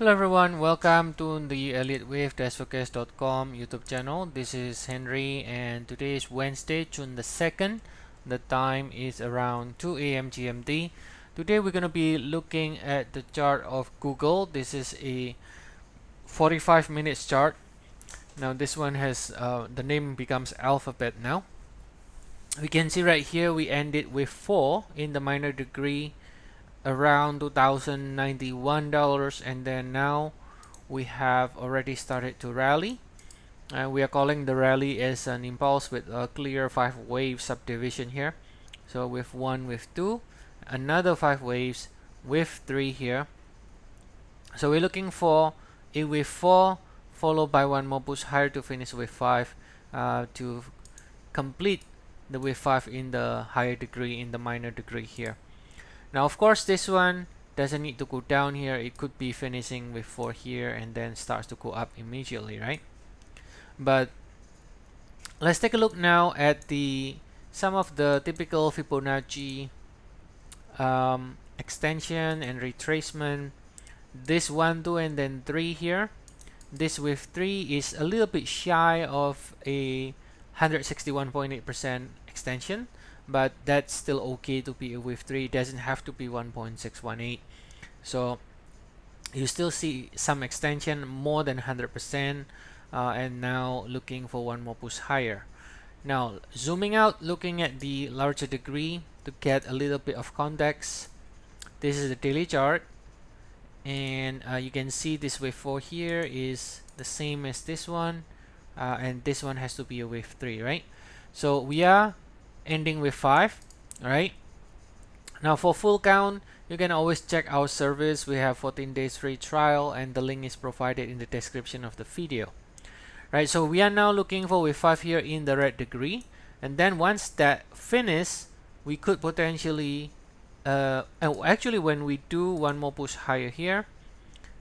Hello everyone, welcome to the Elliott Wave YouTube channel. This is Henry and today is Wednesday, June the 2nd. The time is around 2 a.m. GMT. Today we're going to be looking at the chart of Google. This is a 45 minutes chart. Now this one has the name becomes Alphabet now. We can see right here we ended with 4 in the minor degree around $2,091, and then now we have already started to rally, and we are calling the rally as an impulse with a clear 5-wave subdivision here. So with 1, with 2, another 5 waves with 3 here. So we're looking for a wave 4 followed by one more push higher to finish with 5 to complete the wave 5 in the higher degree, in the minor degree here. Now of course this one doesn't need to go down here. It could be finishing with 4 here and then starts to go up immediately, right? But let's take a look now at some of the typical Fibonacci extension and retracement. This 1, 2, and then 3 here. This with 3 is a little bit shy of a 161.8% extension, but that's still okay to be with 3. It doesn't have to be 1.618. So you still see some extension more than 100%, and now looking for one more push higher. Now zooming out, looking at the larger degree to get a little bit of context. This is the daily chart, and you can see this wave 4 here is the same as this one, and this one has to be a wave 3, right? So we are ending with 5. Alright, now for full count you can always check our service. We have 14 days free trial and the link is provided in the description of the video. Right, so we are now looking for wave 5 here in the red degree, and then once that finishes we could potentially actually when we do one more push higher here,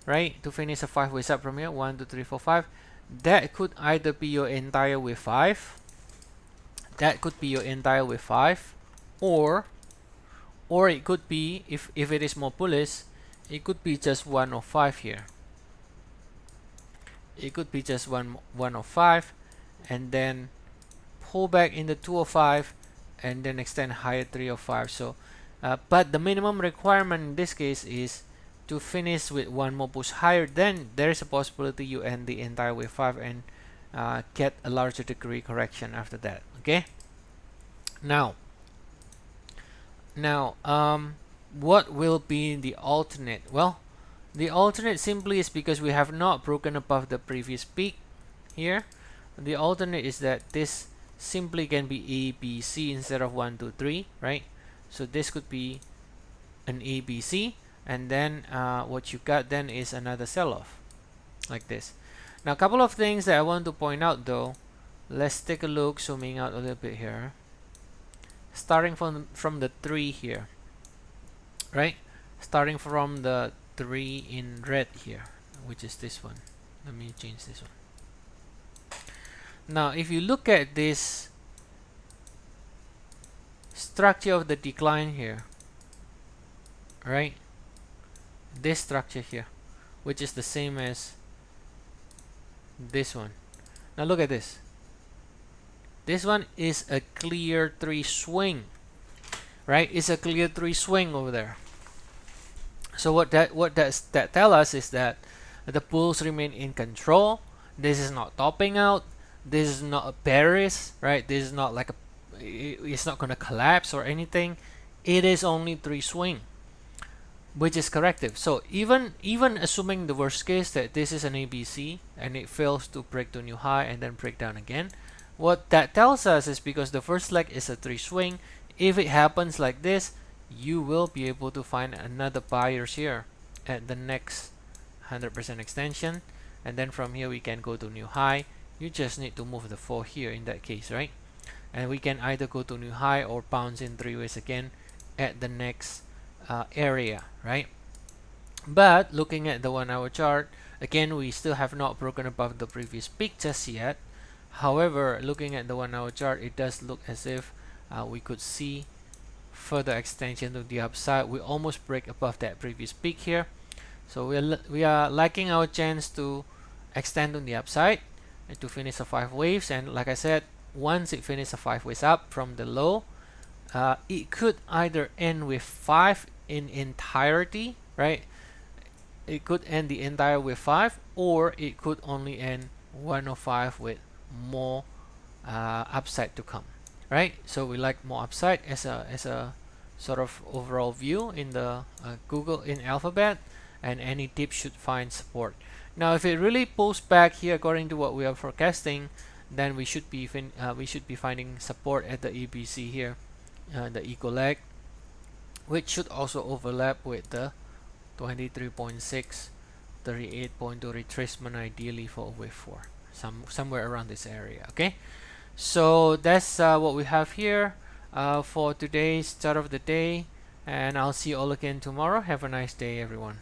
right, to finish a 5-way sub from here, 1, 2, 3, 4, 5, that could either be your entire wave 5. That could be your entire wave 5, or it could be, if it is more bullish, it could be just 1 of 5 here. It could be just one of 5, and then pull back in the 2 of 5, and then extend higher 3 of 5. So, but the minimum requirement in this case is to finish with one more push higher. Then there is a possibility you end the entire wave 5 and get a larger degree correction after that. Okay. Now, what will be the alternate? Well, the alternate simply is because we have not broken above the previous peak here. The alternate is that this simply can be A, B, C instead of 1, 2, 3, right? So this could be an A, B, C, and then what you got then is another sell-off like this. Now a couple of things that I want to point out though. Let's take a look, zooming out a little bit here. Starting from the 3 here, right? Starting from the 3 in red here, which is this one. Let me change this one. Now if you look at this structure of the decline here, right, this structure here, which is the same as this one. Now look at this. This one is a clear 3 swing, right? It's a clear 3 swing over there. So what does that tell us is that the bulls remain in control. This is not topping out. This is not a bearish, right? This is not like it's not going to collapse or anything. It is only 3 swing, which is corrective. So even assuming the worst case that this is an ABC and it fails to break to new high and then break down again, what that tells us is because the first leg is a 3 swing, if it happens like this, you will be able to find another buyers here at the next 100% extension, and then from here we can go to new high. You just need to move the 4 here in that case, right? And we can either go to new high or bounce in 3 ways again at the next area, right? But looking at the 1-hour chart, again we still have not broken above the previous peak just yet. However, looking at the 1-hour chart, it does look as if we could see further extension to the upside. We almost break above that previous peak here. So we are liking our chance to extend on the upside and to finish the 5 waves. And like I said, once it finishes the 5 waves up from the low, it could either end with 5 in entirety, right? It could end the entire with 5, or it could only end 105 with more upside to come, right? So we like more upside as a sort of overall view in the Google in Alphabet, and any dip should find support. Now, if it really pulls back here according to what we are forecasting, then we should be finding support at the EBC here, the eco leg, which should also overlap with the 23.6, 38.2 retracement, ideally for wave 4, somewhere around this area. Okay, so that's what we have here for today's start of the day, and I'll see you all again tomorrow. Have a nice day, everyone.